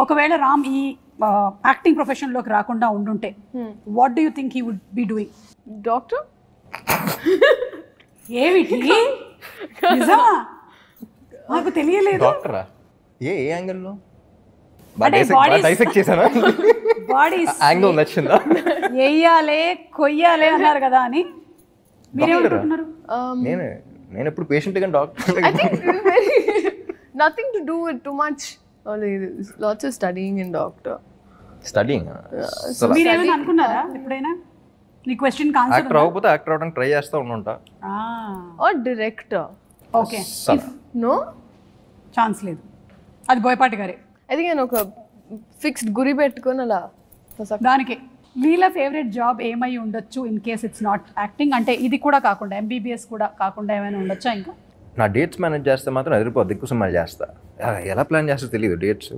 ఒకవేళ రామ్ ఈ acting profession లోకి రాకుండా ఉండుంటే what do you think he would be doing? Doctor. ఏమిటి నిజమా? నాకు తెలియలేదు. డాక్టరా? ఏ యాంగిల్లో అంటే డైసెక్ట్ చేశానా? బాడీ యాంగిల్ నచ్చిందా? వెయ్యాలే కొయ్యాలే అన్నారు కదా అని మీరేమనుకుంటున్నారు? నేను ఎప్పుడు పేషెంట్ కానీ doctor. I think nothing to do with too much. Only lots of studying in doctor. Studying. మీరేమైనా అనుకున్నారా ఎప్పుడైనా? నీ క్వశ్చన్ ఆన్సర్ యాక్టర్ అవ్వకపోతే యాక్టర్ అవడానికి ట్రై చేస్తూ ఉంటా. Or director. Okay, No? Chance లేదు. అది బోయపాటి గారే. I think నేను ఒక ఫిక్స్డ్ గురి పెట్టుకొని అలా దానికి వీళ్ళ ఫేవరెట్ జాబ్ ఏమై ఉండొచ్చు in case it's not acting? అంటే ఇది కూడా కాకుండా MBBS కూడా కాకుండా ఏమైనా ఉండొచ్చా ఇంకా? నా డేట్స్ మేనేజ్ చేస్తే మాత్రం ఎదిరిపోద్ది, ఎక్కువ సినిమాలు చేస్తా. ఎలా ప్లాన్ చేస్తా తెలియదు డేట్స్.